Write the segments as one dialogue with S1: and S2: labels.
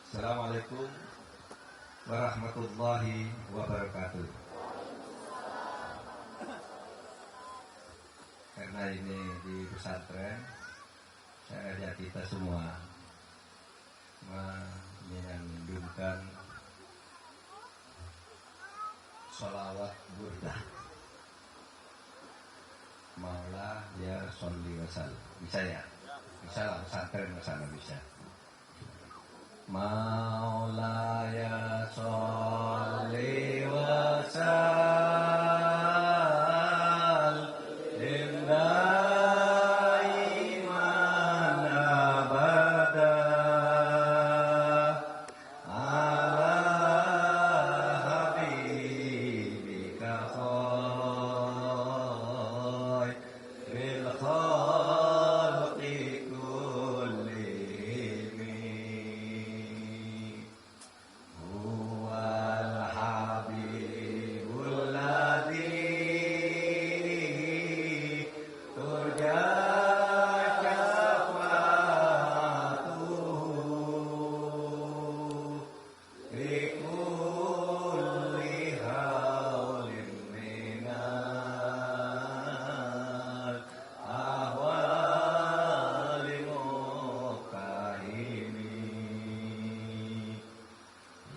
S1: Assalamualaikum warahmatullahi wabarakatuh. Karena ini di pesantren, saya ajak kita semua menyandungkan sholawat burdah Maula ya sholli wa sallim. Bisa ya? Bisa lah, pesantren kesana bisa. Maula ya sholli wa sallim daiman abada ala habibika khairil khalqi kullihim. Huwal habibul ladzi turja syafa'atuhu likulli haulin minal ahwali muqahimi.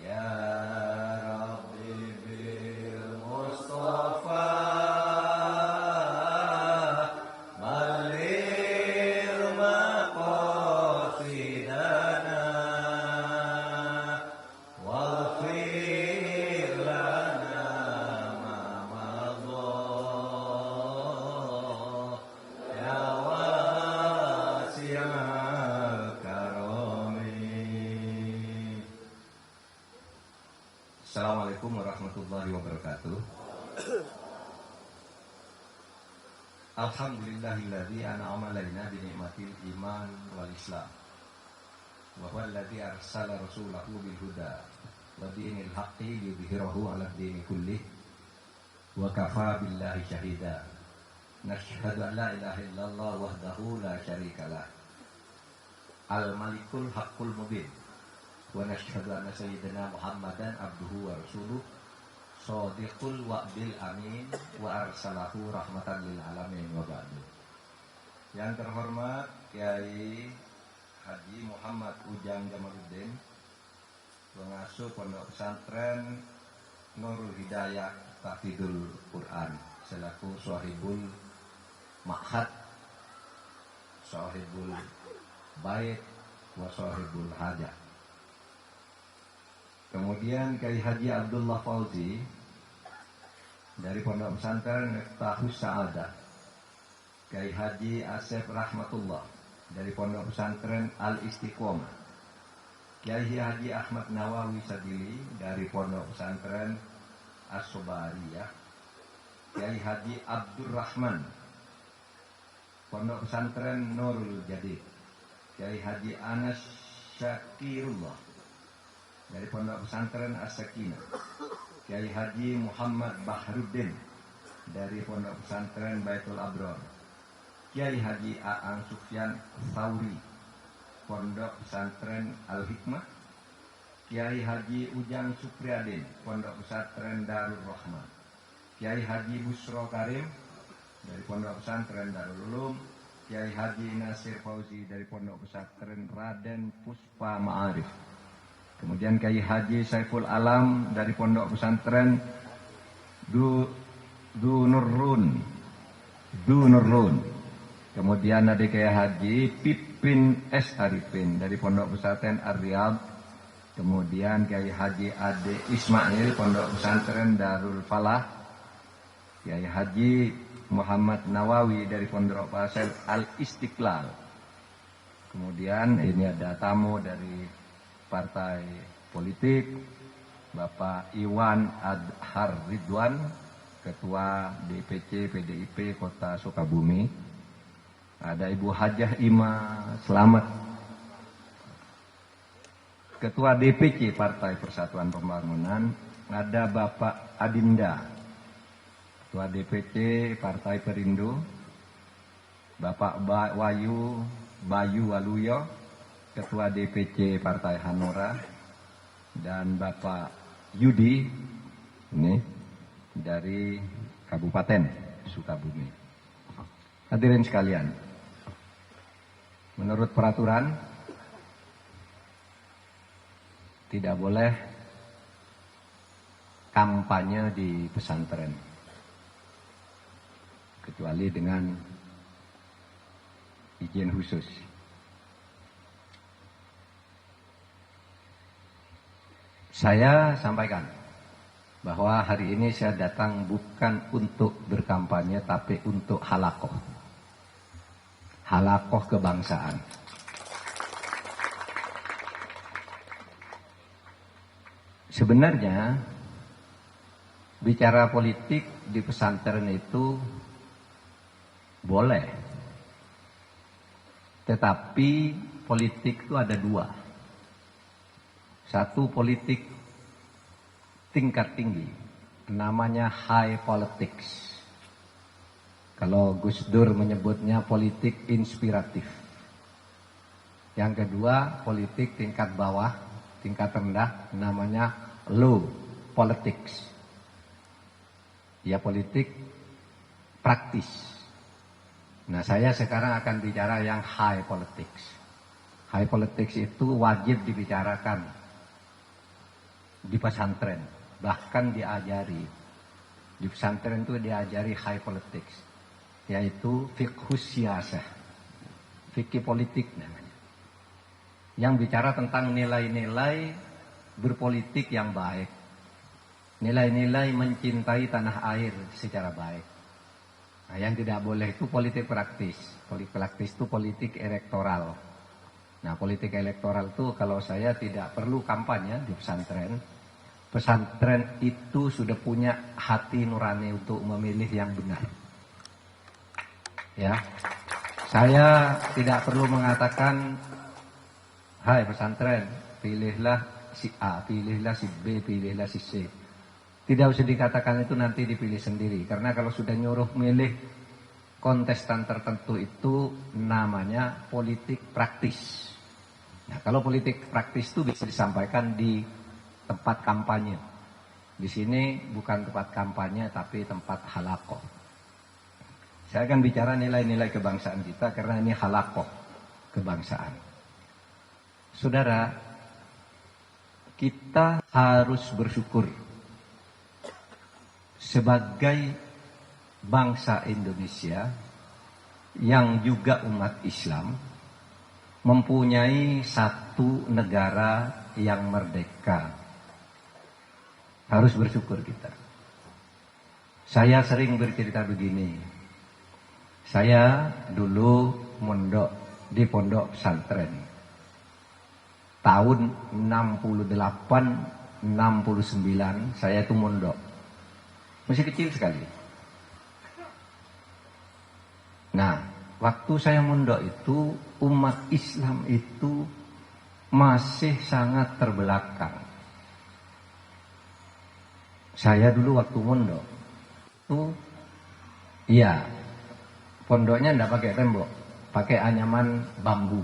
S1: Ya Rabbi bil Mustafa malir maqasidana waghfir lana ma madha ya wasi'al karami. Assalamualaikum warahmatullahi wabarakatuh. Alhamdulillahilladzi an'ama 'alaina bi ni'matil iman wal islam. Wa huwa alladzi arsala rasulahu bil huda wa dinil haqqi liyudhhirahu 'ala ad-dini kullih wa kafaa billahi shahida. Nashhadu an la ilaha illallah wahdahu la syarika lah. Al-malikul haqqul mubin. Wa nashhadu anna sayyidina Muhammadan abduhu wa rasuluh shadiqul wa'dil amin wa arsalahu rahmatan lil alamin wa ba'du. Yang terhormat Kiai Haji Muhammad Ujang Jamaluddin, pengasuh Pondok Pesantren Nurul Hidayah Tahfidzul Quran, selaku sahibul ma'had, sahibul bait wa sahibul hajah. Kemudian Kiai Haji Abdullah Fauzi dari Pondok Pesantren Miftahus Sa'adah, Kiai Haji Asep Rahmatullah dari Pondok Pesantren Al Istiqomah, Kiai Haji Ahmad Nawawi Sadili dari Pondok Pesantren As-Sobariyah, Kiai Haji Abdurrahman Pondok Pesantren Nurul Jadid, Kiai Haji Anas Syakirullah dari Pondok Pesantren As-Sakinah, Kiai Haji Muhammad Bahruddin dari Pondok Pesantren Baitul Abrar, Kiai Haji Aang Sufyan Tsauri Pondok Pesantren Al-Hikmah, Kiai Haji Ujang Supriyadin Pondok Pesantren Darul Rahman, Kiai Haji Busro Karim dari Pondok Pesantren Darul Ulum, Kiai Haji Nasir Fauzi dari Pondok Pesantren Raden Puspa Ma'arif. Kemudian Kiai Haji Saiful Alam dari Pondok Pesantren Dunurrun. Kemudian ada Kiai Haji Pipin S. Arifin dari Pondok Pesantren Ar-Riyadh. Kemudian Kiai Haji Ade Ismail Pondok Pesantren Darul Falah. Kiai Haji Muhammad Nawawi dari Pondok Pesantren Al Istiqlal. Kemudian ini ada tamu dari partai politik, Bapak Iwan Adhar Ridwan, Ketua DPC PDIP Kota Sukabumi. Ada Ibu Hajah Ima Selamat, Ketua DPC Partai Persatuan Pembangunan. Ada Bapak Adinda, Ketua DPC Partai Perindo. Bapak Bayu Waluyo, Ketua DPC Partai Hanura. dan Bapak Yudi ini dari Kabupaten Sukabumi. Hadirin sekalian, menurut peraturan tidak boleh kampanye di pesantren kecuali dengan izin khusus. Saya sampaikan bahwa hari ini saya datang bukan untuk berkampanye tapi untuk halakoh kebangsaan. Sebenarnya bicara politik di pesantren itu boleh, tetapi politik itu ada dua. Satu politik tingkat tinggi, namanya high politics. Kalau Gus Dur menyebutnya politik inspiratif. Yang kedua, politik tingkat bawah, tingkat rendah, namanya low politics. Ya, politik praktis. Nah, saya sekarang akan bicara yang high politics. High politics itu wajib dibicarakan di pesantren, bahkan diajari. Di pesantren itu diajari high politics, yaitu fiqhus siyasah, fikih politik namanya. Yang bicara tentang nilai-nilai berpolitik yang baik, nilai-nilai mencintai tanah air secara baik. Nah, yang tidak boleh itu politik praktis. Politik praktis itu politik elektoral. Nah, politik elektoral itu kalau saya tidak perlu kampanye di pesantren. Pesantren itu sudah punya hati nurani untuk memilih yang benar. Ya, saya tidak perlu mengatakan, hai pesantren, pilihlah si A, pilihlah si B, pilihlah si C. Tidak usah dikatakan itu, nanti dipilih sendiri. Karena kalau sudah nyuruh milih kontestan tertentu itu namanya politik praktis. Nah, kalau politik praktis itu bisa disampaikan di tempat kampanye. Di sini bukan tempat kampanye tapi tempat halakoh. Saya akan bicara nilai-nilai kebangsaan kita karena ini halakoh kebangsaan. Saudara, kita harus bersyukur sebagai bangsa Indonesia yang juga umat Islam mempunyai satu negara yang merdeka. Harus bersyukur kita. Saya sering bercerita begini. Saya dulu mondok di pondok pesantren. Tahun 68-69 saya itu mondok. Masih kecil sekali. Nah, waktu saya mondok itu umat Islam itu masih sangat terbelakang. Saya dulu waktu mondok itu, iya, pondoknya enggak pakai tembok, pakai anyaman bambu.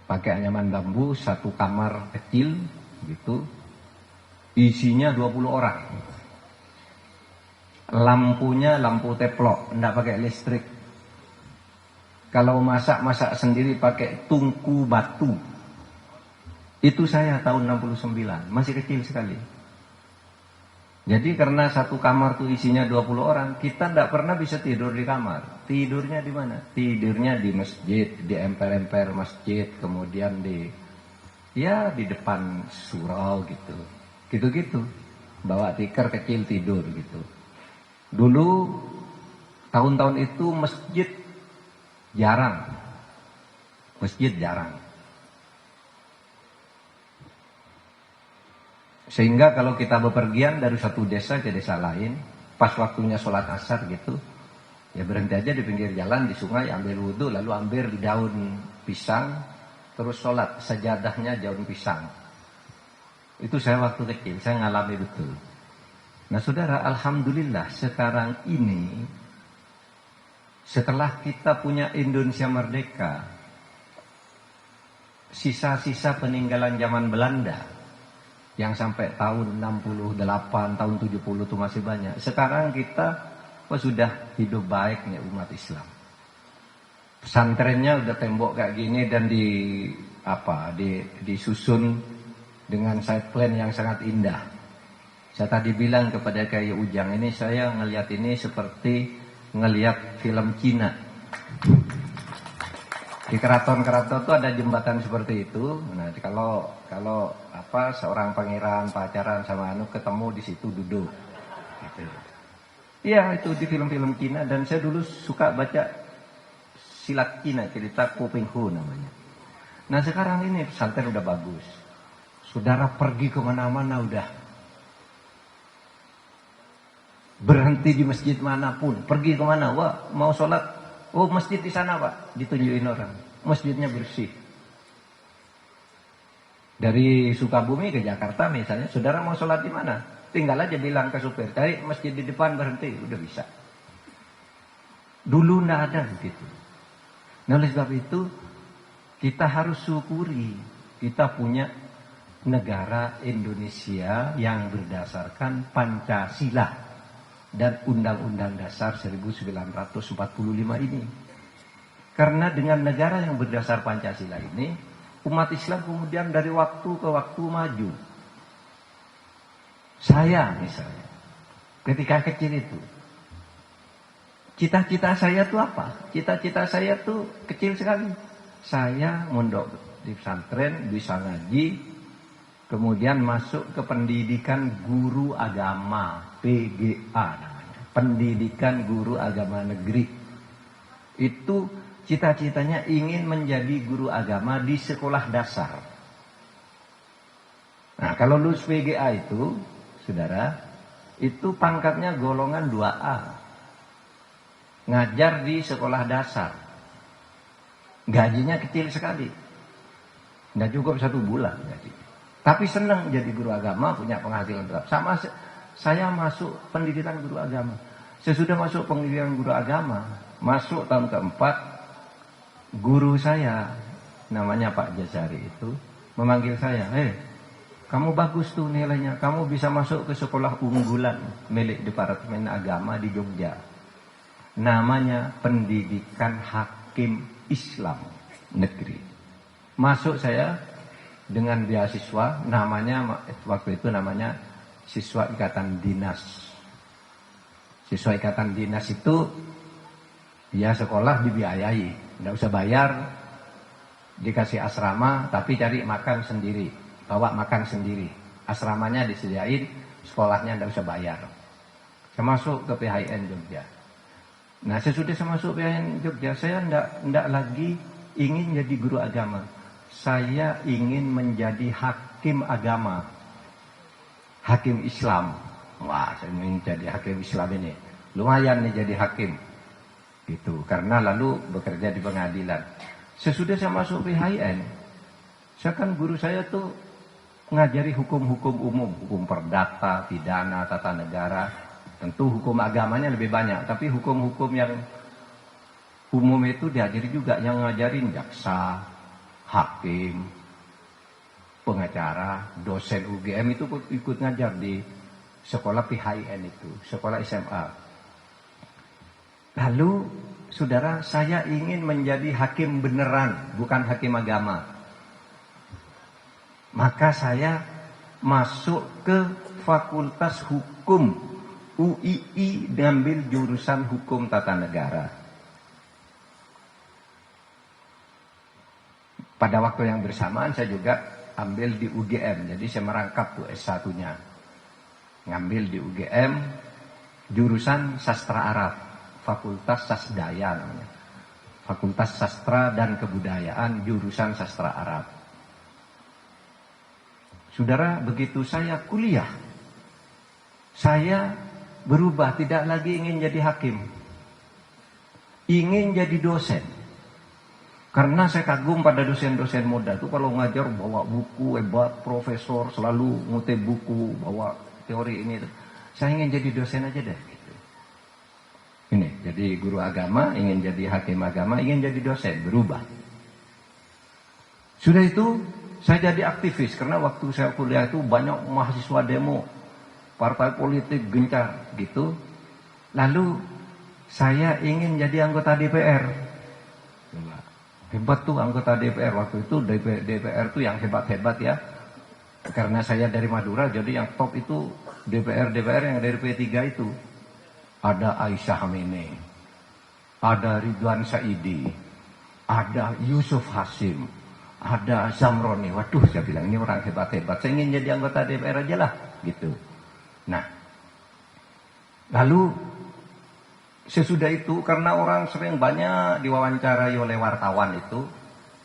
S1: Pakai anyaman bambu, satu kamar kecil gitu. Isinya 20 orang. Lampunya lampu teplok, enggak pakai listrik. Kalau masak sendiri pakai tungku batu. Itu saya tahun 69, masih kecil sekali. Jadi karena satu kamar tuh isinya 20 orang, kita tidak pernah bisa tidur di kamar. Tidurnya di mana? Tidurnya di masjid, di emper-emper masjid, kemudian di depan surau gitu. Gitu-gitu. Bawa tikar kecil tidur gitu. Dulu tahun-tahun itu masjid jarang. Sehingga kalau kita bepergian dari satu desa ke desa lain, pas waktunya sholat asar gitu, ya berhenti aja di pinggir jalan, di sungai, ambil wudhu, lalu ambil daun pisang, terus sholat, sajadahnya daun pisang. Itu saya waktu kecil, saya ngalami betul. Nah saudara, alhamdulillah sekarang ini, setelah kita punya Indonesia merdeka, sisa-sisa peninggalan zaman Belanda yang sampai tahun 68, tahun 70 itu masih banyak. Sekarang kita sudah hidup baik nih umat Islam. Pesantrennya udah tembok kayak gini dan disusun dengan side plan yang sangat indah. Saya tadi bilang kepada Kiai Ujang, ini saya ngelihat ini seperti ngelihat film Cina. Di keraton-keraton itu ada jembatan seperti itu. Nah, kalau seorang pangeran pacaran sama ketemu di situ duduk. Gitu. Iya, itu di film-film Cina, dan saya dulu suka baca silat Cina, cerita Ko Ping Hu namanya. Nah, sekarang ini pesantren udah bagus. Saudara pergi kemana-mana udah berhenti di masjid manapun, pergi kemana, wah mau sholat, oh masjid di sana Pak, ditunjukin orang, masjidnya bersih. Dari Sukabumi ke Jakarta misalnya, saudara mau sholat di mana? Tinggal aja bilang ke supir, cari masjid di depan, berhenti, udah bisa. Dulu nggak ada begitu. Nah, oleh sebab itu kita harus syukuri kita punya negara Indonesia yang berdasarkan Pancasila dan Undang-Undang Dasar 1945 ini. Karena dengan negara yang berdasar Pancasila ini, umat Islam kemudian dari waktu ke waktu maju. Saya misalnya, ketika kecil itu, cita-cita saya tuh apa? Cita-cita saya tuh kecil sekali. Saya mondok di pesantren, bisa ngaji, kemudian masuk ke pendidikan guru agama, PGA namanya, pendidikan guru agama negeri. Itu cita-citanya ingin menjadi guru agama di sekolah dasar. Nah, kalau lulus PGA itu, saudara, itu pangkatnya golongan 2A. Ngajar di sekolah dasar. Gajinya kecil sekali. Nggak cukup 1 bulan gaji. Tapi senang jadi guru agama, punya penghasilan tetap. Sama saya masuk pendidikan guru agama. Sesudah masuk pendidikan guru agama, masuk tahun keempat, guru saya, namanya Pak Jasari itu, memanggil saya, kamu bagus tuh nilainya, kamu bisa masuk ke sekolah unggulan milik Departemen Agama di Jogja. Namanya Pendidikan Hakim Islam Negeri. Masuk saya dengan beasiswa, namanya waktu itu namanya siswa ikatan dinas. Siswa ikatan dinas itu ya sekolah dibiayai, nggak usah bayar, dikasih asrama, tapi cari makan sendiri. Bawa makan sendiri, asramanya disediain, sekolahnya tidak usah bayar. Saya masuk ke PHIN Jogja. Nah, sesudah saya masuk PHIN Jogja, saya tidak lagi ingin jadi guru agama. Saya ingin menjadi hakim agama, hakim Islam. Wah, saya ingin jadi hakim Islam ini. Lumayan nih jadi hakim, gitu. Karena lalu bekerja di pengadilan. Sesudah saya masuk PHIN, saya kan guru saya tuh ngajari hukum-hukum umum, hukum perdata, pidana, tata negara. Tentu hukum agamanya lebih banyak, tapi hukum-hukum yang umum itu diajari juga. Yang ngajarin jaksa, hakim, pengacara, dosen UGM itu ikut ngajar di sekolah PHIN itu, sekolah SMA. Lalu, saudara, saya ingin menjadi hakim beneran, bukan hakim agama. Maka saya masuk ke Fakultas Hukum UII, ngambil jurusan Hukum Tata Negara. Pada waktu yang bersamaan saya juga ambil di UGM, jadi saya merangkap tuh S1-nya. Ngambil di UGM jurusan Sastra Arab, Fakultas Sasdaya namanya. Fakultas Sastra dan Kebudayaan, jurusan Sastra Arab. Saudara, begitu saya kuliah, saya berubah, tidak lagi ingin jadi hakim, ingin jadi dosen. Karena saya kagum pada dosen-dosen muda itu, kalau ngajar bawa buku hebat, profesor selalu ngutip buku, bawa teori ini. Saya ingin jadi dosen aja deh. Gitu. Ini, jadi guru agama, ingin jadi hakim agama, ingin jadi dosen, berubah. Sudah itu saya jadi aktivis karena waktu saya kuliah itu banyak mahasiswa demo, partai politik gencar gitu. Lalu saya ingin jadi anggota DPR. Hebat tuh anggota DPR waktu itu. DPR tuh yang hebat-hebat ya. Karena saya dari Madura, jadi yang top itu DPR yang dari P3 itu. Ada Aisyah Hamene, ada Ridwan Saidi, ada Yusuf Hasim, ada Zamroni. Waduh, saya bilang ini orang hebat-hebat. Saya ingin jadi anggota DPR aja lah, gitu. Nah, lalu sesudah itu karena orang sering banyak diwawancarai oleh wartawan itu,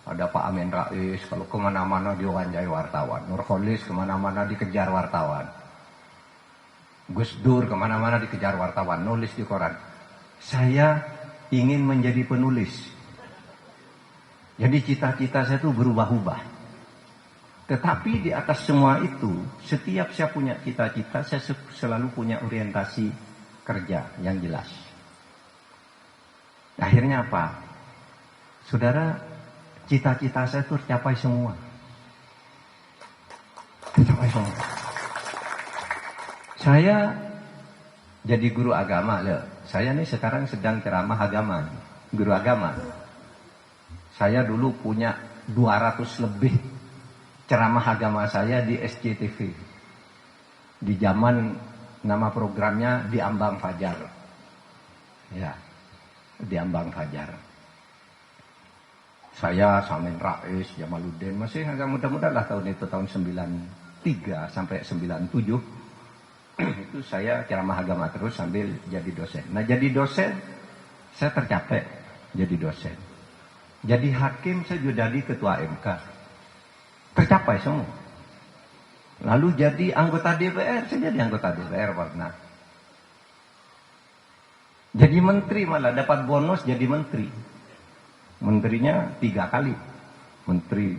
S1: ada Pak Amin Rais, kalau kemana-mana diwawancarai wartawan, Nurholis kemana-mana dikejar wartawan, Gus Dur kemana-mana dikejar wartawan, nulis di koran. Saya ingin menjadi penulis. Jadi cita-cita saya itu berubah-ubah. Tetapi di atas semua itu, setiap saya punya cita-cita, saya selalu punya orientasi kerja yang jelas. Akhirnya apa? Saudara, cita-cita saya itu tercapai semua. Tercapai semua. Saya jadi guru agama loh. Saya nih sekarang sedang ceramah agama, guru agama. Saya dulu punya 200 lebih ceramah agama saya di SCTV. Di zaman nama programnya Di Ambang Fajar. Ya, Di Ambang Fajar. Saya Samin Rais, Jamaluddin, masih agak muda-muda lah tahun itu, tahun 93 sampai 97. Itu saya ceramah agama terus sambil jadi dosen. Nah, jadi dosen saya tercapai jadi dosen. Jadi hakim saya juga jadi ketua MK. Tercapai semua. Lalu jadi anggota DPR, saya jadi anggota DPR pernah. Jadi menteri malah dapat bonus jadi menteri. Menterinya 3 kali. Menteri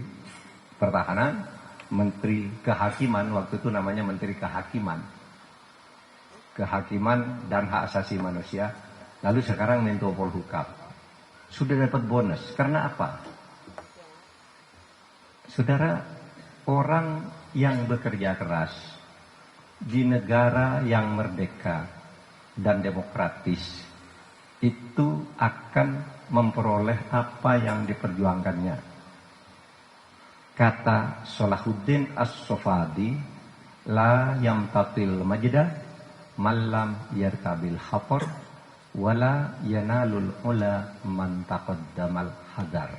S1: Pertahanan, Menteri Kehakiman, waktu itu namanya Menteri Kehakiman dan Hak Asasi Manusia. Lalu sekarang Menko Polhukam. Sudah dapat bonus. Karena apa? Saudara, orang yang bekerja keras di negara yang merdeka dan demokratis itu akan memperoleh apa yang diperjuangkannya. Kata Salahuddin As-Sofadi, la yamtatil majda malam yarkabil hapor wala yanalul ula man taqaddamal hadar.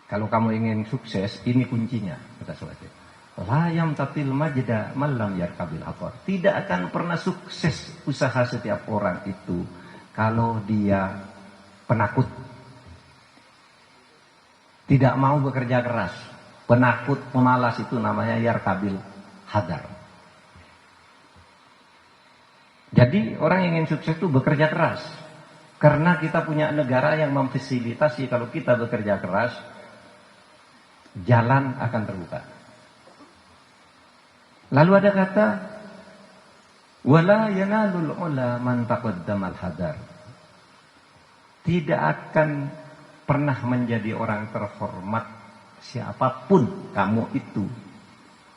S1: Kalau kamu ingin sukses, ini kuncinya, kata Salahuddin. La yamtatil majda malam yarkabil hapor. Tidak akan pernah sukses usaha setiap orang itu kalau dia penakut, tidak mau bekerja keras, penakut, pemalas, itu namanya yarkabil hadar. Jadi orang yang ingin sukses itu bekerja keras. Karena kita punya negara yang memfasilitasi kalau kita bekerja keras, jalan akan terbuka. Lalu ada kata, wala yanalul ula man taqaddamal hadar. Tidak akan pernah menjadi orang terhormat siapapun kamu itu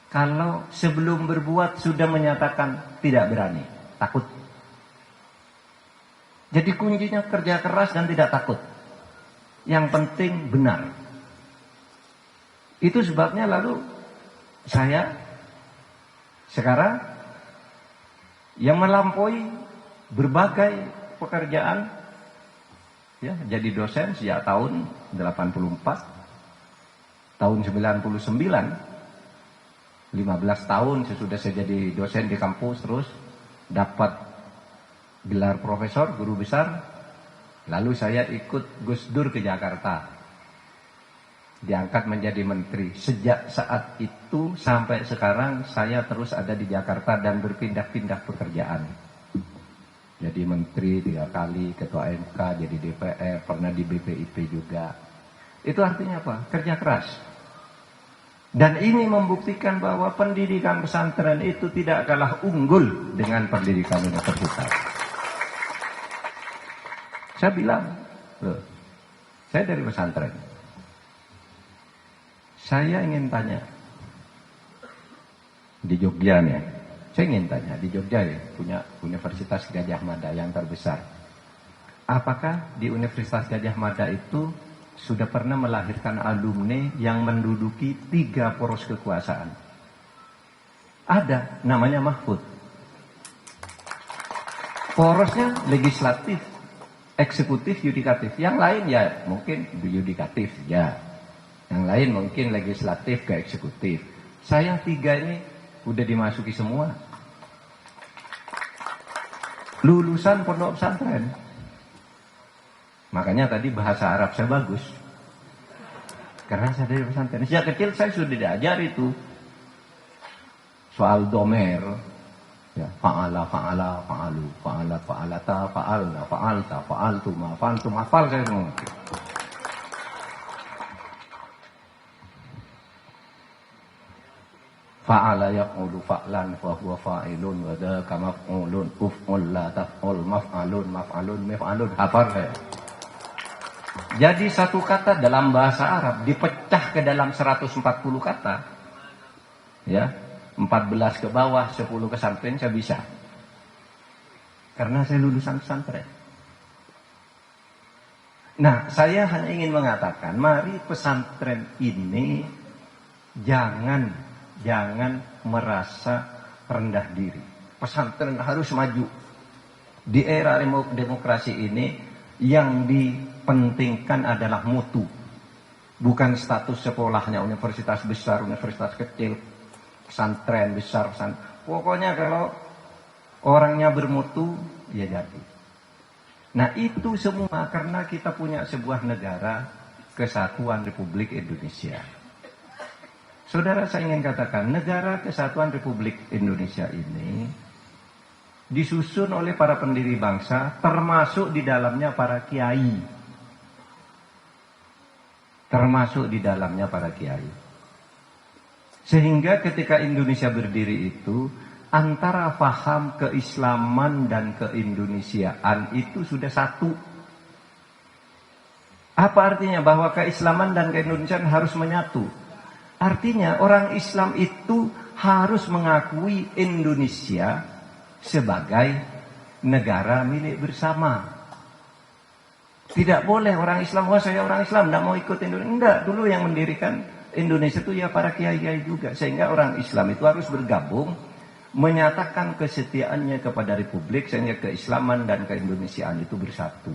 S1: kalau sebelum berbuat sudah menyatakan tidak berani, takut. Jadi kuncinya kerja keras dan tidak takut. Yang penting benar. Itu sebabnya lalu saya sekarang yang melampaui berbagai pekerjaan, ya, jadi dosen sejak tahun 84, tahun 99, 15 tahun sesudah saya jadi dosen di kampus, terus dapat gelar profesor, guru besar. Lalu saya ikut Gus Dur ke Jakarta, diangkat menjadi menteri. Sejak saat itu sampai sekarang saya terus ada di Jakarta dan berpindah-pindah pekerjaan. Jadi menteri 3 kali, ketua MK, jadi DPR, pernah di BPIP juga. Itu artinya apa? Kerja keras. Dan ini membuktikan bahwa pendidikan pesantren itu tidak kalah unggul dengan pendidikan universitas. Saya bilang, loh, saya dari pesantren. Saya ingin tanya, di Jogja nih, saya ingin tanya, di Jogja ya, punya Universitas Gadjah Mada yang terbesar. Apakah di Universitas Gadjah Mada itu sudah pernah melahirkan alumni yang menduduki 3 poros kekuasaan? Ada, namanya Mahfud. Porosnya legislatif, eksekutif, yudikatif. Yang lain ya mungkin yudikatif ya. Yang lain mungkin legislatif ke eksekutif. Saya 3 ini udah dimasuki semua. Lulusan pondok pesantren. Makanya tadi bahasa Arab saya bagus. Karena saya dari pesantren. Sejak kecil saya sudah diajari itu. Soal domer. Ya, fa'ala, fa'ala, fa'alu, fa'ala, fa'alata, fa'alna, fa'alta, fa'altu, ma'faltu, hafal saya semua. Fa'ala yaqulu fa'lan fa huwa fa'ilun wa dzaka maf'ulun uf'ul la taf'ul maf'alun maf'alun maf'alun, hafal saya. Jadi satu kata dalam bahasa Arab dipecah ke dalam 140 kata. Ya, 14 ke bawah, 10 ke samping saya bisa. Karena saya lulusan pesantren. Nah, saya hanya ingin mengatakan, mari pesantren ini jangan merasa rendah diri. Pesantren harus maju. Di era demokrasi ini yang dipentingkan adalah mutu. Bukan status sekolahnya, universitas besar, universitas kecil, pesantren besar, pokoknya kalau orangnya bermutu, ya jadi. Nah itu semua karena kita punya sebuah negara kesatuan Republik Indonesia. Saudara, saya ingin katakan, negara kesatuan Republik Indonesia ini disusun oleh para pendiri bangsa, termasuk di dalamnya para kiai. Termasuk di dalamnya para kiai. Sehingga ketika Indonesia berdiri itu, antara faham keislaman dan keindonesiaan itu sudah satu. Apa artinya bahwa keislaman dan keindonesiaan harus menyatu? Artinya orang Islam itu harus mengakui Indonesia sebagai negara milik bersama. Tidak boleh orang Islam, wah saya orang Islam, tidak mau ikut Indonesia. Enggak, dulu yang mendirikan Indonesia itu ya para kiai-kiai juga. Sehingga orang Islam itu harus bergabung, menyatakan kesetiaannya kepada Republik, sehingga keislaman dan keindonesiaan itu bersatu.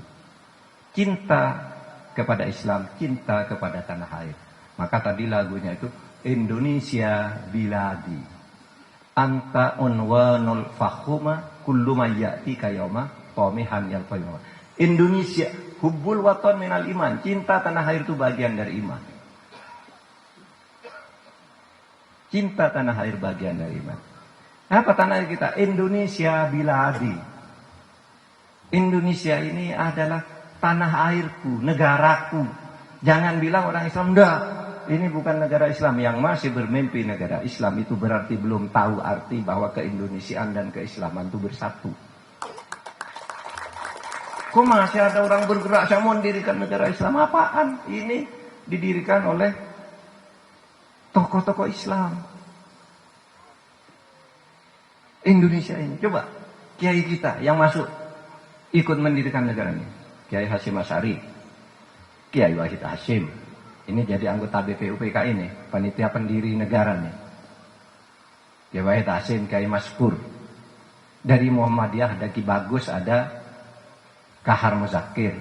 S1: Cinta kepada Islam, cinta kepada tanah air. Maka tadi lagunya itu Indonesia Biladi anta unwanul fakhuma kullu mayyati kayoma qamihan yal qayyum. Indonesia hubbul watan minal iman, cinta tanah air itu bagian dari iman. Cinta tanah air bagian dari iman. Apa tanah air kita? Indonesia Biladi. Indonesia ini adalah tanah airku, negaraku. Jangan bilang orang Islam, enggak, ini bukan negara Islam. Yang masih bermimpi negara Islam itu berarti belum tahu arti bahwa keindonesiaan dan keislaman itu bersatu. Kok masih ada orang bergerak, saya mau mendirikan negara Islam? Apaan? Ini didirikan oleh tokoh-tokoh Islam. Indonesia ini, coba kiai kita yang masuk ikut mendirikan negara ini. Kiai Hasyim Asy'ari, Kiai Wahid Hasyim, ini jadi anggota BPUPK ini, panitia pendiri negara nih. Kiai Wahid Hasyim, Kiai Maspur. Dari Muhammadiyah ada Ki Bagus, ada Kahar Muzakir.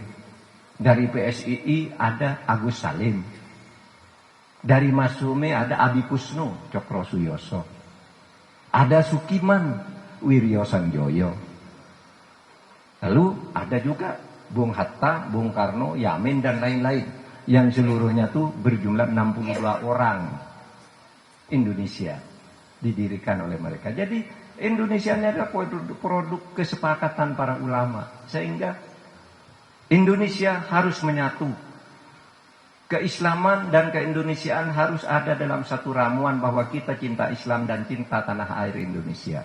S1: Dari PSII ada Agus Salim. Dari Masumi ada Abi Pusno, Cokro Suyoso. Ada Sukiman, Wiryo Sanjoyo. Lalu ada juga Bung Hatta, Bung Karno, Yamin dan lain-lain. Yang seluruhnya tuh berjumlah 62 orang. Indonesia didirikan oleh mereka. Jadi Indonesia ini adalah produk kesepakatan para ulama. Sehingga Indonesia harus menyatu. Keislaman dan keindonesiaan harus ada dalam satu ramuan bahwa kita cinta Islam dan cinta tanah air Indonesia.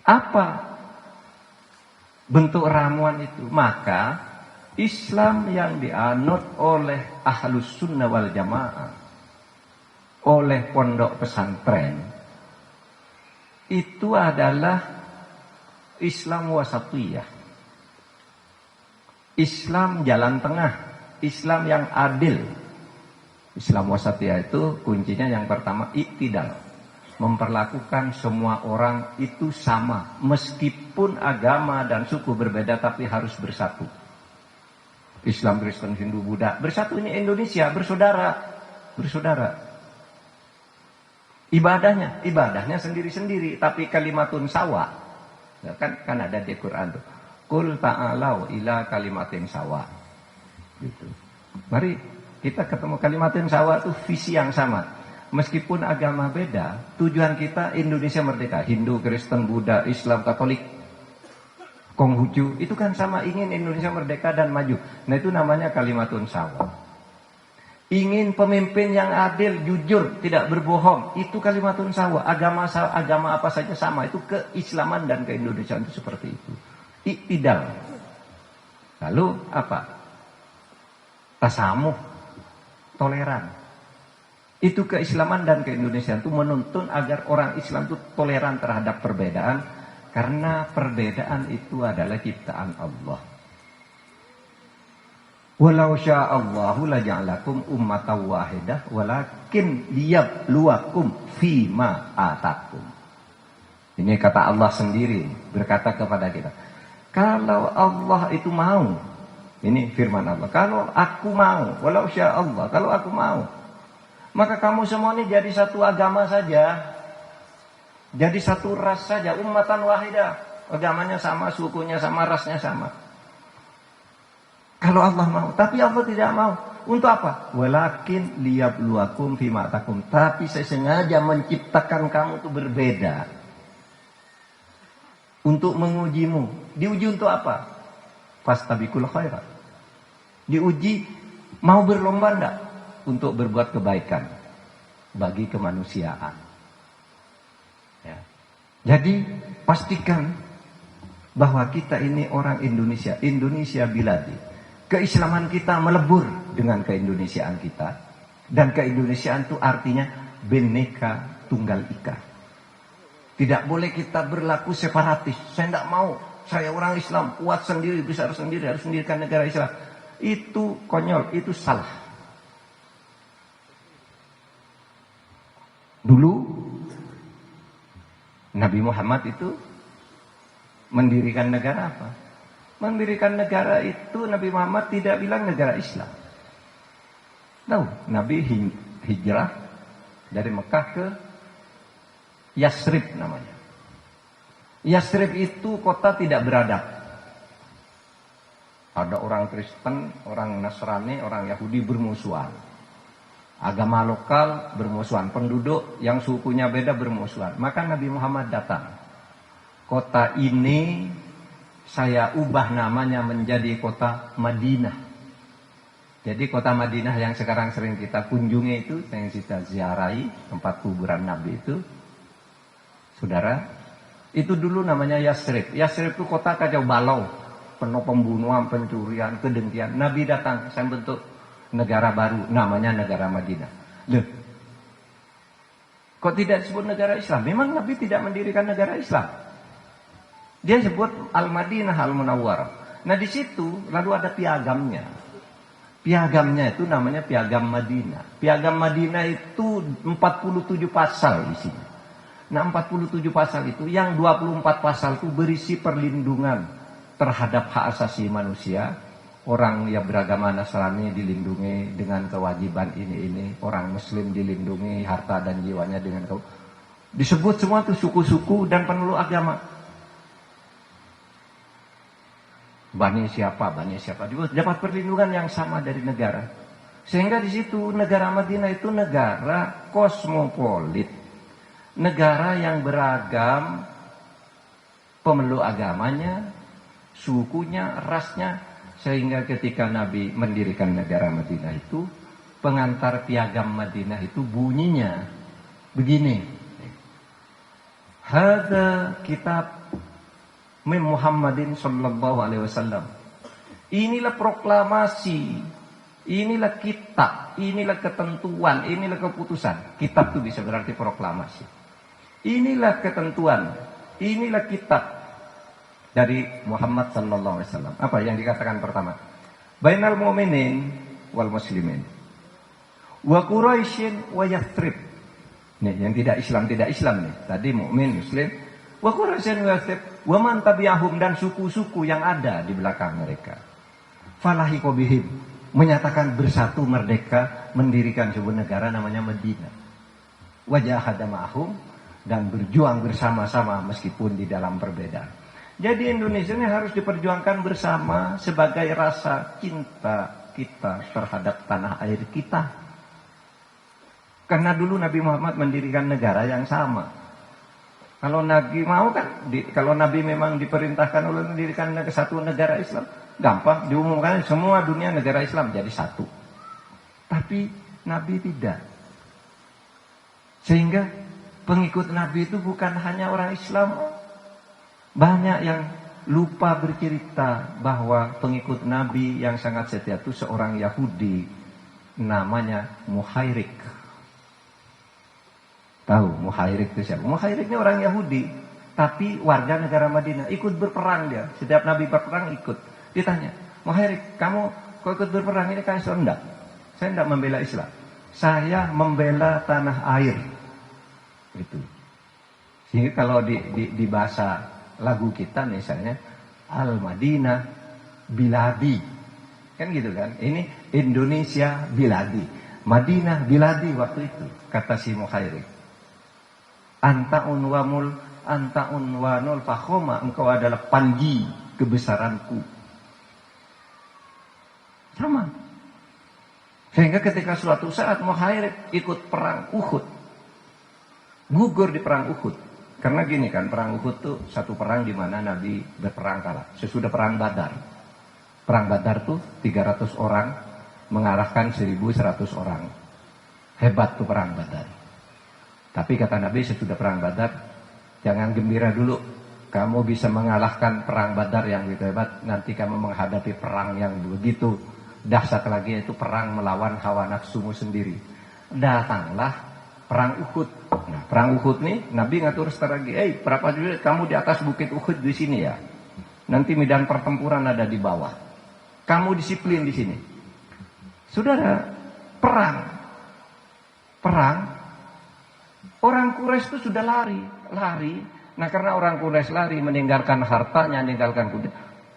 S1: Apa bentuk ramuan itu? Maka Islam yang dianut oleh Ahlus Sunnah wal Jamaah, oleh pondok pesantren, itu adalah Islam wasatiyah. Islam jalan tengah, Islam yang adil. Islam wasatiyah itu kuncinya yang pertama iktidal. Memperlakukan semua orang itu sama, meskipun agama dan suku berbeda tapi harus bersatu. Islam, Kristen, Hindu, Buddha, bersatunya Indonesia, bersaudara. Ibadahnya sendiri-sendiri, tapi kalimatun sawa. Ya, kan ada di Quran tuh. Qul ta'alau ila kalimatin sawa. Gitu. Mari kita ketemu kalimatin sawa itu visi yang sama. Meskipun agama beda, tujuan kita Indonesia merdeka. Hindu, Kristen, Buddha, Islam, Katolik, Konghucu, itu kan sama, ingin Indonesia merdeka dan maju. Nah itu namanya kalimatun sawa. Ingin pemimpin yang adil, jujur, tidak berbohong, itu kalimatun sawa. Agama apa saja sama, itu keislaman dan keindonesiaan itu seperti itu. Iktidal. Lalu apa? Tasamuh, toleran. Itu keislaman dan keindonesiaan itu menuntun agar orang Islam itu toleran terhadap perbedaan. Karena perbedaan itu adalah ciptaan Allah. Walau sya'allahu laja'alakum ummatan wahidah walakin liyabluwakum fima atakum. Ini kata Allah sendiri berkata kepada kita. Kalau Allah itu mau, ini firman Allah. Kalau aku mau, walau sya'allah, kalau aku mau, maka kamu semua ini jadi satu agama saja. Jadi satu ras saja, ummatan wahidah. Agamanya sama, sukunya sama, rasnya sama. Kalau Allah mau, tapi Allah tidak mau. Untuk apa? Walakin liyabluwakum fima atakum. Tapi saya sengaja menciptakan kamu itu berbeda. Untuk mengujimu. Diuji untuk apa? Fastabiqul khairat. Diuji mau berlomba enggak untuk berbuat kebaikan bagi kemanusiaan. Ya. Jadi pastikan bahwa kita ini orang Indonesia, Indonesia biladi. Keislaman kita melebur dengan keindonesiaan kita, dan keindonesiaan itu artinya Bhinneka Tunggal Ika. Tidak boleh kita berlaku separatis. Saya tidak mau, saya orang Islam, kuat sendiri, besar sendiri, harus mendirikan negara Islam. Itu konyol, itu salah. Dulu Nabi Muhammad itu mendirikan negara apa? Mendirikan negara itu Nabi Muhammad tidak bilang negara Islam. Tahu, Nabi hijrah dari Mekah ke Yasrib namanya. Yasrib itu kota tidak beradab. Ada orang Kristen, orang Nasrani, orang Yahudi bermusuhan. Agama lokal bermusuhan, penduduk yang sukunya beda bermusuhan. Maka Nabi Muhammad datang. Kota ini saya ubah namanya menjadi kota Madinah. Jadi kota Madinah yang sekarang sering kita kunjungi itu, yang kita ziarahi, tempat kuburan Nabi itu, saudara, itu dulu namanya Yasrib. Yasrib itu kota kacau balau, penuh pembunuhan, pencurian, kedengkian. Nabi datang, saya bentuk negara baru, namanya negara Madinah. Loh, kok tidak disebut negara Islam? Memang Nabi tidak mendirikan negara Islam. Dia sebut Al-Madinah Al-Munawwarah. Nah di situ lalu ada piagamnya. Piagamnya itu namanya Piagam Madinah. Piagam Madinah itu 47 pasal isinya. Nah 47 pasal itu, yang 24 pasal itu berisi perlindungan terhadap hak asasi manusia. Orang yang beragama Nasrani dilindungi dengan kewajiban ini. Orang Muslim dilindungi harta dan jiwanya dengan disebut semua itu suku-suku dan pemeluk agama. Bani siapa dapat perlindungan yang sama dari negara. Sehingga di situ negara Madinah itu negara kosmopolit, negara yang beragam pemeluk agamanya, sukunya, rasnya. Sehingga ketika Nabi mendirikan negara Madinah itu, pengantar piagam Madinah itu bunyinya begini. Hadza kitab min Muhammadin sallallahu alaihi wasallam Inilah proklamasi, inilah kitab, inilah ketentuan, inilah keputusan. Kitab itu bisa berarti proklamasi. Inilah ketentuan, inilah kitab dari Muhammad sallallahu alaihi wasallam. Apa yang dikatakan pertama? Bainal mu'minin wal muslimin wa Quraisyin wa Yathrib. Nih, yang tidak Islam nih. Tadi mukmin, muslim, wa Quraisyin wa Yathrib wa man tabi'ahum, dan suku-suku yang ada di belakang mereka. Falahiqo bihim, menyatakan bersatu merdeka, mendirikan sebuah negara namanya Madinah. Wajahada ma'ahum, dan berjuang bersama-sama meskipun di dalam perbedaan. Jadi Indonesia ini harus diperjuangkan bersama sebagai rasa cinta kita terhadap tanah air kita. Karena dulu Nabi Muhammad mendirikan negara yang sama. Kalau Nabi mau kan, kalau Nabi memang diperintahkan oleh mendirikan satu negara Islam, gampang diumumkan semua dunia negara Islam jadi satu. Tapi Nabi tidak. Sehingga pengikut Nabi itu bukan hanya orang Islam. Banyak yang lupa bercerita bahwa pengikut Nabi yang sangat setia itu seorang Yahudi namanya Muhairik. Tahu Muhairik itu siapa? Muhairik ini orang Yahudi, tapi warga negara Madinah, ikut berperang dia. Setiap Nabi berperang ikut. Ditanya, Muhairik, kamu kok ikut berperang ini kan Islam? Enggak. Saya enggak membela Islam. Saya membela tanah air. Itu. Sehingga kalau di bahasa lagu kita misalnya Al-Madinah Biladi. Kan gitu kan? Ini Indonesia Biladi. Madinah Biladi waktu itu, kata si Muhairik. Anta'un wa nul fakhoma, engkau adalah panji kebesaranku. Sama. Sehingga ketika suatu saat Muhairik ikut perang Uhud, gugur di perang Uhud. Karena gini kan, perang Uhud tuh satu perang di mana Nabi berperang kalah. Sesudah perang Badar. Perang Badar tuh 300 orang mengalahkan 1.100 orang. Hebat tuh perang Badar. Tapi kata Nabi sesudah perang Badar, jangan gembira dulu. Kamu bisa mengalahkan perang Badar yang begitu hebat, nanti kamu menghadapi perang yang begitu dahsyat lagi, yaitu perang melawan hawa nafsumu sendiri. Datanglah perang Uhud. Nah, perang Uhud nih Nabi ngatur strategi. Berapa dulu kamu di atas bukit Uhud di sini ya. Nanti medan pertempuran ada di bawah. Kamu disiplin di sini. Saudara, perang. Orang Quraisy itu sudah lari. Nah, karena orang Quraisy lari meninggalkan hartanya, meninggalkan kuda.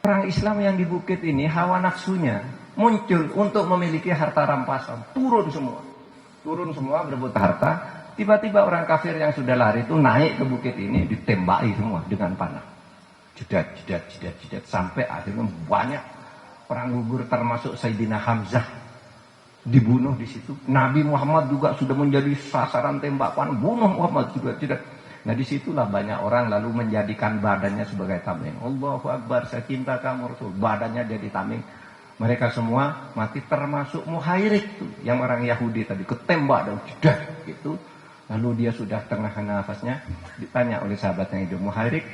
S1: Orang Islam yang di bukit ini hawa nafsunya muncul untuk memiliki harta rampasan. Turun semua berebut harta. Tiba-tiba orang kafir yang sudah lari itu naik ke bukit ini, ditembaki semua dengan panah. Jedat sampai akhirnya banyak perang gugur, termasuk Sayyidina Hamzah dibunuh di situ. Nabi Muhammad juga sudah menjadi sasaran tembakan, bunuh Muhammad juga tidak. Nah, disitulah banyak orang lalu menjadikan badannya sebagai tameng. Allahu Akbar, saya cinta kamu Rasul. Badannya jadi tameng. Mereka semua mati, termasuk Muhairik tuh, yang orang Yahudi tadi ketembak dan jedah gitu. Lalu dia sudah tengah nafasnya, ditanya oleh sahabat yang hidup, Muhairik,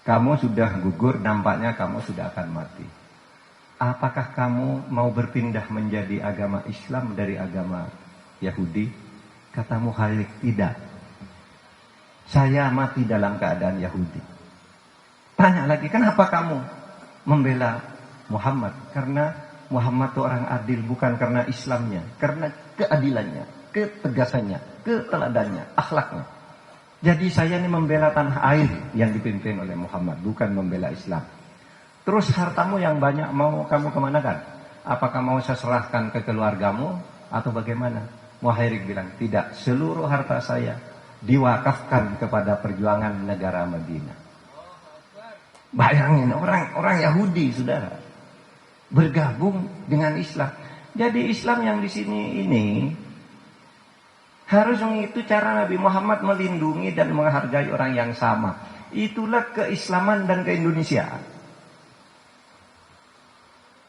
S1: kamu sudah gugur, nampaknya kamu sudah akan mati. Apakah kamu mau berpindah menjadi agama Islam dari agama Yahudi? Kata Muhairik, tidak. Saya mati dalam keadaan Yahudi. Tanya lagi, kenapa kamu membela Muhammad? Karena Muhammad itu orang adil, bukan karena Islamnya, karena keadilannya, ketegasannya, keteladannya, akhlaknya. Jadi saya ini membela tanah air yang dipimpin oleh Muhammad, bukan membela Islam. Terus hartamu yang banyak mau kamu kemanakan? Apakah mau saya serahkan ke keluargamu atau bagaimana? Muhairik bilang, tidak, seluruh harta saya diwakafkan kepada perjuangan negara Madinah. Bayangin, orang Yahudi, saudara, bergabung dengan Islam. Jadi Islam yang di sini ini harus mengikuti cara Nabi Muhammad melindungi dan menghargai orang yang sama. Itulah keislaman dan keindonesiaan.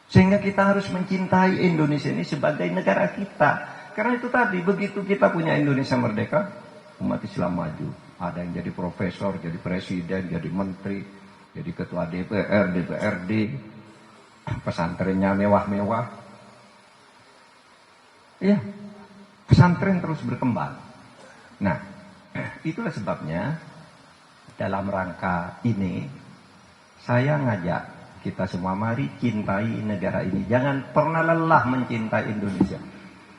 S1: Sehingga kita harus mencintai Indonesia ini sebagai negara kita. Karena itu tadi, begitu kita punya Indonesia merdeka, umat Islam maju. Ada yang jadi profesor, jadi presiden, jadi menteri, jadi ketua DPR, DPRD. pesantrennya mewah-mewah. Iya, pesantren terus berkembang. Nah, itulah sebabnya dalam rangka ini saya ngajak kita semua, mari cintai negara ini. Jangan pernah lelah mencintai Indonesia.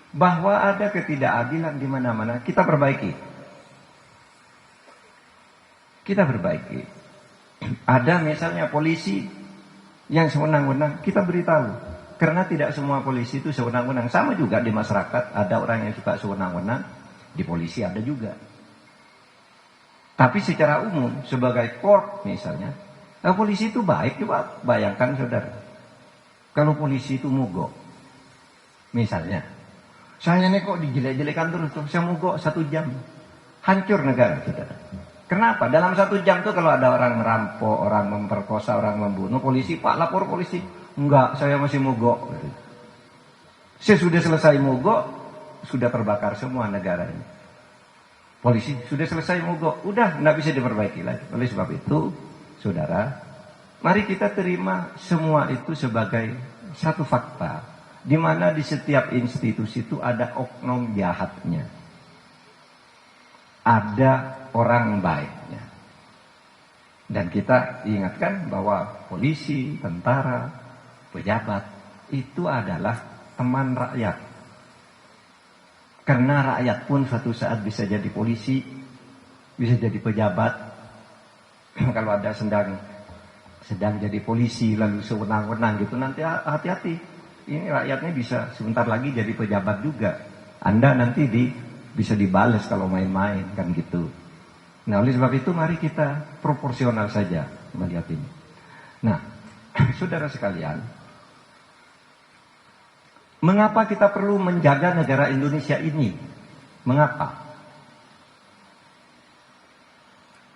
S1: Bahwa ada ketidakadilan di mana-mana, kita perbaiki. Kita perbaiki. Ada misalnya polisi yang sewenang-wenang, kita beritahu. Karena tidak semua polisi itu sewenang-wenang. Sama juga di masyarakat, ada orang yang suka sewenang-wenang, di polisi ada juga. Tapi secara umum, sebagai korps misalnya, polisi itu baik. Coba bayangkan saudara, kalau polisi itu mogok, misalnya, saya ini kok dijelek-jelekan terus, saya mogok 1 jam, hancur negara saudara. Kenapa? Dalam 1 jam itu kalau ada orang merampok, orang memperkosa, orang membunuh, polisi, Pak lapor polisi. Enggak, saya masih mogok. Saya sudah selesai mogok, sudah terbakar semua negara ini. Polisi sudah selesai mogok, udah nggak bisa diperbaiki lagi. Oleh sebab itu, saudara, mari kita terima semua itu sebagai satu fakta, di mana di setiap institusi itu ada oknum jahatnya, ada orang baiknya. Dan kita ingatkan bahwa polisi, tentara, pejabat itu adalah teman rakyat. Karena rakyat pun suatu saat bisa jadi polisi, bisa jadi pejabat. Kalau ada sedang jadi polisi lalu sewenang-wenang gitu, nanti hati-hati. Ini rakyatnya bisa sebentar lagi jadi pejabat juga. Anda nanti bisa dibales kalau main-main kan gitu. Nah, oleh sebab itu mari kita proporsional saja melihat ini. Nah, saudara sekalian, mengapa kita perlu menjaga negara Indonesia ini? Mengapa?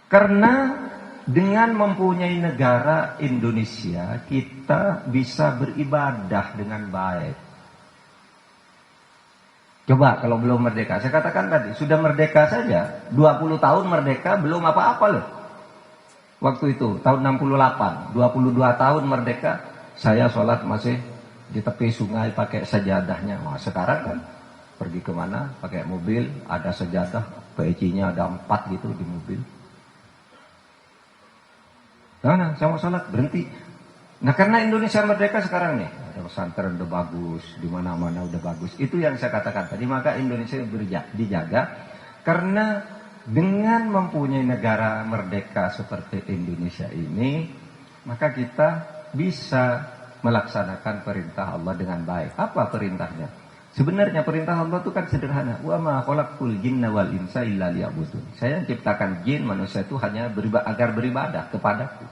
S1: Karena dengan mempunyai negara Indonesia, kita bisa beribadah dengan baik. Coba kalau belum merdeka, saya katakan tadi, sudah merdeka saja, 20 tahun merdeka belum apa-apa loh. Waktu itu, tahun 68, 22 tahun merdeka, saya sholat masih di tepi sungai pakai sajadahnya. Wah, sekarang kan pergi kemana pakai mobil, ada sajadah, pecinya ada 4 gitu di mobil. Nah, saya mau sholat, berhenti. Nah, karena Indonesia merdeka sekarang nih, ada pesantren udah bagus, di mana-mana udah bagus. Itu yang saya katakan tadi, maka Indonesia dijaga. Karena dengan mempunyai negara merdeka seperti Indonesia ini, maka kita bisa melaksanakan perintah Allah dengan baik. Apa perintahnya? Sebenarnya perintah Allah itu kan sederhana. Wa ma khalaqtul jinna wal insa illa liya'budun. Saya ciptakan jin manusia itu hanya agar beribadah kepadaku.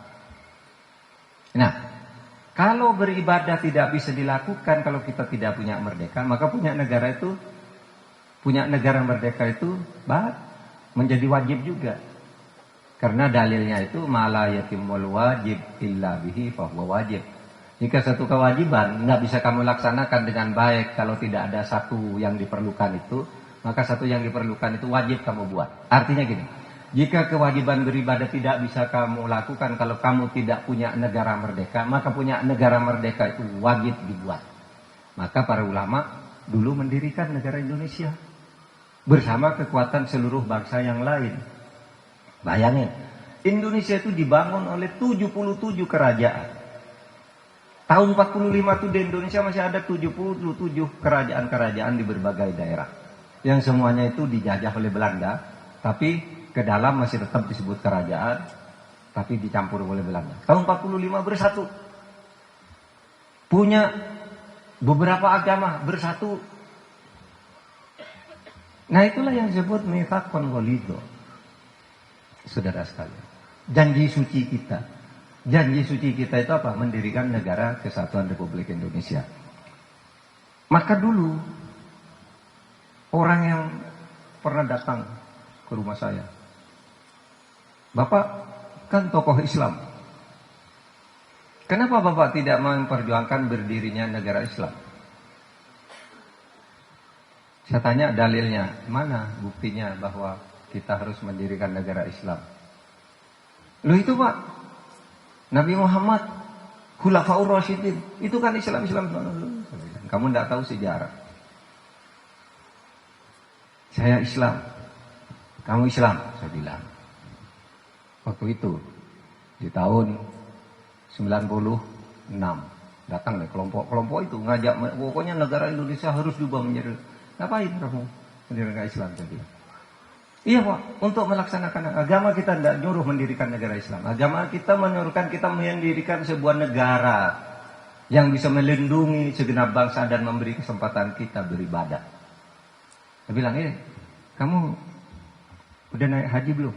S1: Nah, kalau beribadah tidak bisa dilakukan kalau kita tidak punya merdeka, maka punya negara merdeka itu menjadi wajib juga. Karena dalilnya itu mala yatimul wajib illa bihi fahuwa wajib. Jika satu kewajiban nggak bisa kamu laksanakan dengan baik kalau tidak ada satu yang diperlukan itu, maka satu yang diperlukan itu wajib kamu buat. Artinya gini, jika kewajiban beribadah tidak bisa kamu lakukan kalau kamu tidak punya negara merdeka, maka punya negara merdeka itu wajib dibuat. Maka para ulama dulu mendirikan negara Indonesia bersama kekuatan seluruh bangsa yang lain. Bayangin, Indonesia itu dibangun oleh 77 kerajaan. Tahun 45 itu di Indonesia masih ada 77 kerajaan-kerajaan di berbagai daerah. Yang semuanya itu dijajah oleh Belanda, tapi ke dalam masih tetap disebut kerajaan, tapi dicampur oleh Belanda. Tahun 45 bersatu. Punya beberapa agama bersatu. Nah, itulah yang disebut mitsaqun ghalidho. Saudara sekalian, janji suci kita. Janji suci kita itu apa? Mendirikan negara Kesatuan Republik Indonesia. Maka dulu orang yang pernah datang ke rumah saya, Bapak kan tokoh Islam, kenapa Bapak tidak memperjuangkan berdirinya negara Islam? Saya tanya dalilnya, mana buktinya bahwa kita harus mendirikan negara Islam? Loh itu Pak, Nabi Muhammad Khulafaur Rasyidin. Itu kan Islam. Kamu tidak tahu sejarah. Saya Islam, kamu Islam, saya bilang. Waktu itu di tahun 96 datang nih kelompok itu ngajak, pokoknya negara Indonesia harus diubah menjadi, ngapain kamu menjadi negara Islam, saya bilang. Iya Pak, untuk melaksanakan agama kita tidak nyuruh mendirikan negara Islam. Agama kita menyuruhkan kita mendirikan sebuah negara yang bisa melindungi segenap bangsa dan memberi kesempatan kita beribadah. Saya bilang, kamu udah naik haji belum?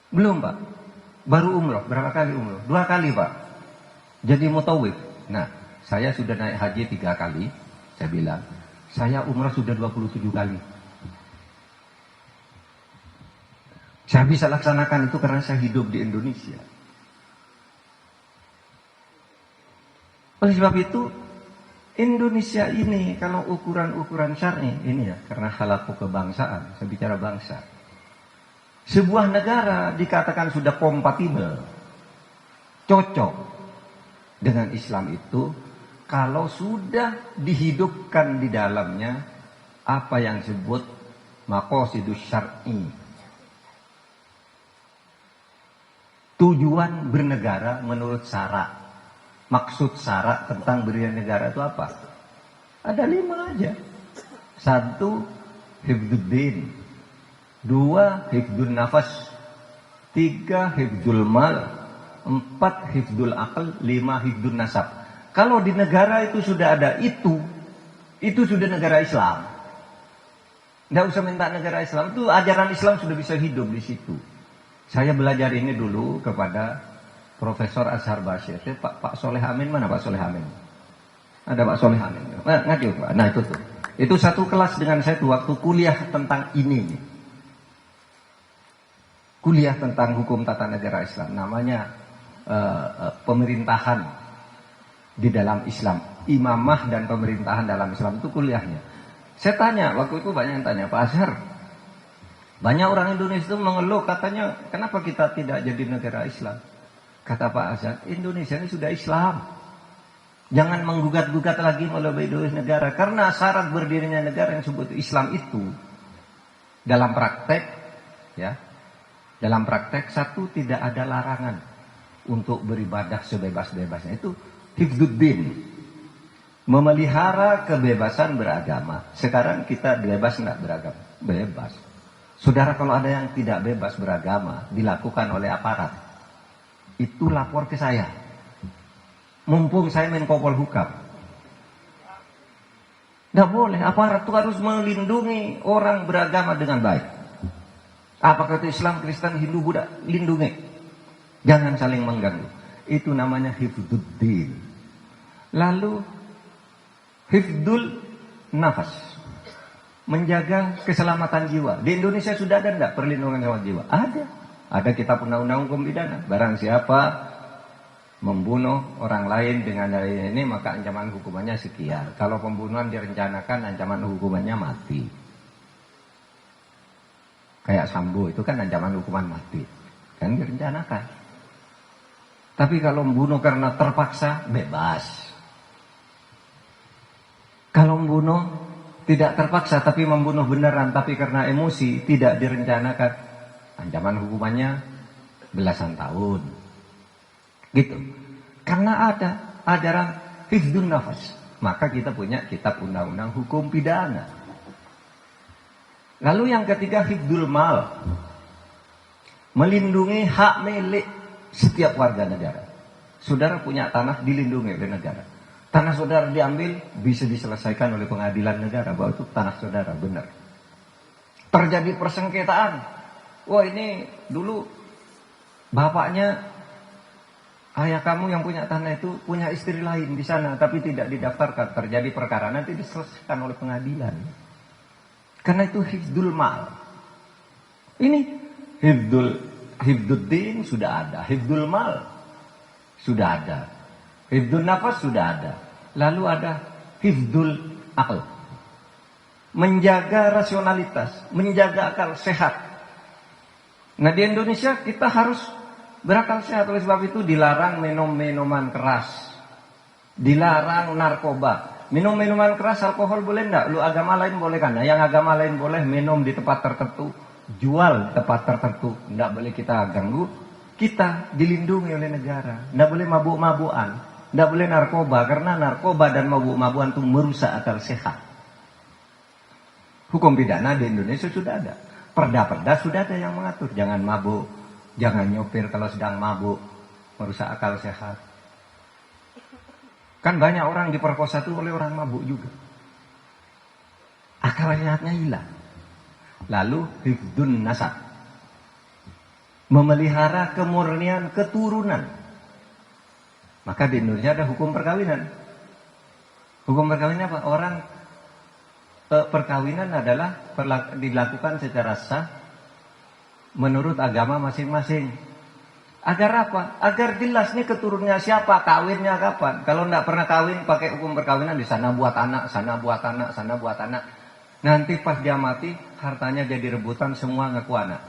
S1: Belum Pak. Baru umroh, berapa kali umroh? 2 kali Pak. Jadi mutawif. Nah, saya sudah naik haji 3 kali. Saya bilang, saya umroh sudah 27 kali. Saya bisa laksanakan itu karena saya hidup di Indonesia. Oleh sebab itu, Indonesia ini kalau ukuran-ukuran syar'i ini ya, karena halaku kebangsaan, saya bicara bangsa. Sebuah negara dikatakan sudah kompatibel, cocok dengan Islam itu kalau sudah dihidupkan di dalamnya apa yang disebut maqasidus syar'i. Tujuan bernegara menurut syarak. Maksud syarak tentang berdirinya negara itu apa? Ada 5 aja. 1, hifdzuddin. 2, hifdzun nafas. 3, hifdzul mal. 4, hifdzul aql. 5, hifdzun nasab. Kalau di negara itu sudah ada itu sudah negara Islam. Tidak usah minta negara Islam. Itu ajaran Islam sudah bisa hidup di situ. Saya belajar ini dulu kepada Profesor Azhar Bashir. Pak Soleh Amin, mana Pak Soleh Amin? Ada Pak Soleh Amin. Ngaji Pak. Nah itu tuh. Itu satu kelas dengan saya tuh waktu kuliah tentang ini. Kuliah tentang hukum tata negara Islam. Namanya pemerintahan di dalam Islam. Imamah dan pemerintahan dalam Islam itu kuliahnya. Saya tanya, waktu itu banyak yang tanya, Pak Azhar, banyak orang Indonesia itu mengeluh katanya, kenapa kita tidak jadi negara Islam? Kata Pak Azhar, Indonesia ini sudah Islam. Jangan menggugat-gugat lagi melalui negara. Karena syarat berdirinya negara yang disebut Islam itu, dalam praktek, ya, dalam praktek 1 tidak ada larangan untuk beribadah sebebas-bebasnya. Itu hifdzuddin, memelihara kebebasan beragama. Sekarang kita bebas nggak beragama? Bebas. Saudara, kalau ada yang tidak bebas beragama dilakukan oleh aparat, itu lapor ke saya. Mumpung saya Menko Polhukam. Tidak boleh, aparat itu harus melindungi orang beragama dengan baik. Apakah itu Islam, Kristen, Hindu, Buddha, lindungi. Jangan saling mengganggu. Itu namanya hifdzuddin. Lalu hifdzul nafas, menjaga keselamatan jiwa. Di Indonesia sudah ada enggak perlindungan hewan jiwa? Ada. Ada kitab undang-undang hukum pidana. Barang siapa membunuh orang lain dengan ini maka ancaman hukumannya sekian. Kalau pembunuhan direncanakan ancaman hukumannya mati. Kayak Sambo itu kan ancaman hukuman mati. Kan direncanakan. Tapi kalau membunuh karena terpaksa bebas. Kalau membunuh tidak terpaksa tapi membunuh beneran tapi karena emosi tidak direncanakan, ancaman hukumannya belasan tahun. Gitu. Karena ada ajaran hifdzun nafas, maka kita punya kitab undang-undang hukum pidana. Lalu yang ketiga hifdzul mal, melindungi hak milik setiap warga negara. Saudara punya tanah dilindungi oleh negara. Tanah saudara diambil bisa diselesaikan oleh pengadilan negara bahwa itu tanah saudara, benar. Terjadi persengketaan. Wah, ini dulu bapaknya ayah kamu yang punya tanah itu punya istri lain di sana tapi tidak didaftarkan. Terjadi perkara, nanti diselesaikan oleh pengadilan. Karena itu hifdzul mal. Ini hifdzuddin sudah ada, hifdzul mal sudah ada, hifdzun nafas sudah ada. Lalu ada hifdzul aql, menjaga rasionalitas, menjaga akal sehat. Nah di Indonesia kita harus berakal sehat. Oleh sebab itu dilarang minum minuman keras, dilarang narkoba. Minum minuman keras, alkohol boleh enggak? Lu agama lain boleh kan? Nah, yang agama lain boleh minum di tempat tertentu, jual di tempat tertentu, enggak boleh kita ganggu. Kita dilindungi oleh negara, enggak boleh mabuk-mabukan, enggak boleh narkoba, karena narkoba dan mabuk-mabukan itu merusak akal sehat. Hukum pidana di Indonesia sudah ada, perda-perda sudah ada yang mengatur, jangan mabuk, jangan nyopir kalau sedang mabuk, merusak akal sehat. Kan banyak orang diperkosa itu oleh orang mabuk juga, akal sehatnya hilang. Lalu hifdun nasab, memelihara kemurnian keturunan. Maka di Indonesia ada hukum perkawinan. Hukum perkawinan apa? Orang perkawinan adalah dilakukan secara sah menurut agama masing-masing. Agar apa? Agar jelas nih keturunannya siapa, kawinnya kapan. Kalau enggak pernah kawin pakai hukum perkawinan, di sana buat anak, sana buat anak, sana buat anak. Nanti pas dia mati, hartanya jadi rebutan, semua ngaku anak.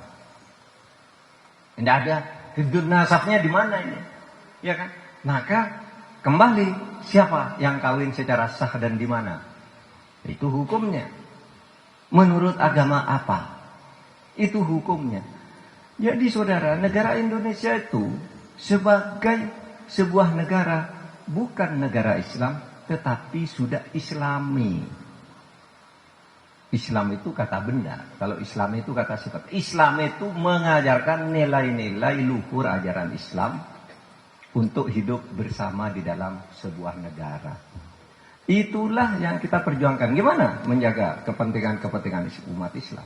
S1: Tidak ada hifdun nasabnya di mana ini? Ya kan? Maka kembali siapa yang kawin secara sah dan di mana? Itu hukumnya. Menurut agama apa? Itu hukumnya. Jadi saudara, negara Indonesia itu sebagai sebuah negara, bukan negara Islam, tetapi sudah Islami. Islam itu kata benda, kalau Islam itu kata sifat. Islam itu mengajarkan nilai-nilai luhur ajaran Islam untuk hidup bersama di dalam sebuah negara. Itulah yang kita perjuangkan. Gimana menjaga kepentingan-kepentingan umat Islam?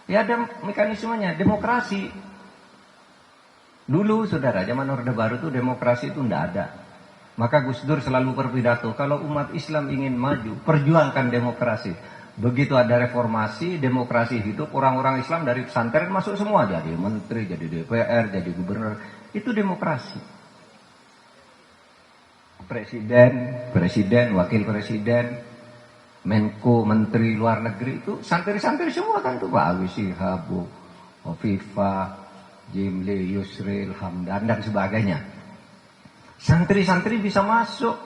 S1: Ya ada mekanismenya, demokrasi. Dulu saudara, zaman Orde Baru itu demokrasi itu tidak ada. Maka Gus Dur selalu berpidato, kalau umat Islam ingin maju, perjuangkan demokrasi. Begitu ada reformasi, demokrasi hidup, orang-orang Islam dari pesantren masuk semua, jadi menteri, jadi DPR, jadi gubernur. Itu demokrasi. Presiden, wakil presiden, Menko, menteri luar negeri itu santri-santri semua kan tuh, Pak Agus Shihab, Hovifa, Jimli, Yusril, Hamdan dan sebagainya. Santri-santri bisa masuk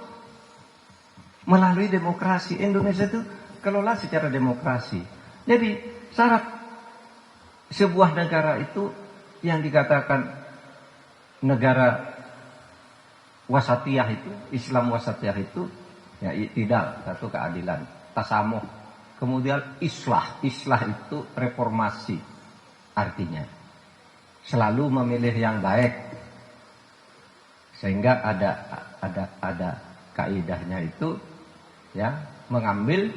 S1: melalui demokrasi. Indonesia itu kelola secara demokrasi. Jadi syarat sebuah negara itu yang dikatakan negara wasatiyah itu, Islam wasatiyah itu, ya i'tidal, satu keadilan, tasamuh, kemudian islah itu reformasi, artinya selalu memilih yang baik, sehingga ada kaidahnya itu, ya, mengambil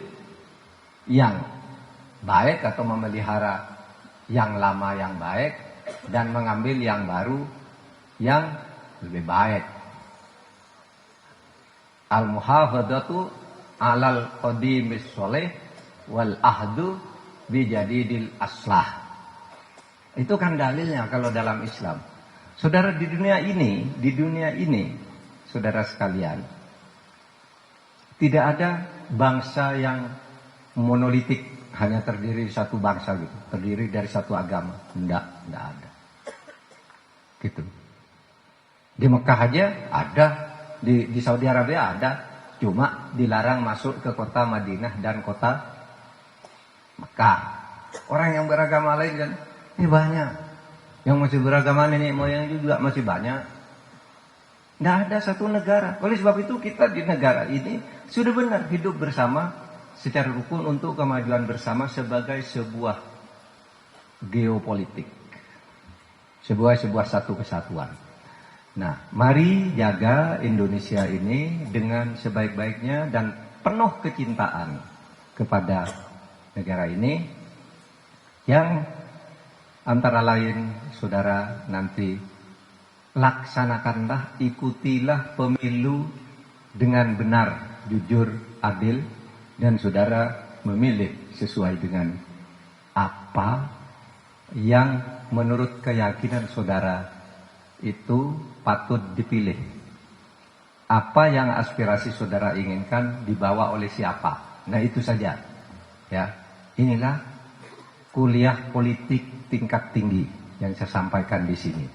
S1: yang baik atau memelihara yang lama yang baik dan mengambil yang baru yang lebih baik. Al-muhafadzatu alal qadimis sholih wal ahdu bijadidil aslah. Itu kan dalilnya kalau dalam Islam. Saudara, di dunia ini, saudara sekalian, tidak ada bangsa yang monolitik, hanya terdiri satu bangsa gitu, terdiri dari satu agama. Enggak ada. Gitu. Di Mekah aja ada, di Saudi Arabia ada, cuma dilarang masuk ke kota Madinah dan kota Mekah. Orang yang beragama lain kan ini banyak, yang masih beragama nenek moyang juga masih banyak. Tidak ada satu negara. Oleh sebab itu kita di negara ini sudah benar hidup bersama secara rukun untuk kemajuan bersama sebagai sebuah geopolitik, sebuah satu kesatuan. Nah, mari jaga Indonesia ini dengan sebaik-baiknya dan penuh kecintaan kepada negara ini, yang antara lain saudara nanti laksanakanlah, ikutilah pemilu dengan benar, jujur, adil, dan saudara memilih sesuai dengan apa yang menurut keyakinan saudara itu patut dipilih. Apa yang aspirasi saudara inginkan dibawa oleh siapa. Nah itu saja. Ya, inilah kuliah politik tingkat tinggi yang saya sampaikan di sini.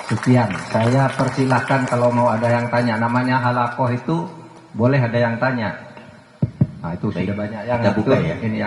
S1: Sekian, saya persilahkan kalau mau ada yang tanya. Namanya halakoh itu boleh ada yang tanya. Nah itu sudah banyak yang
S2: Kita buka ya.
S1: Ini yang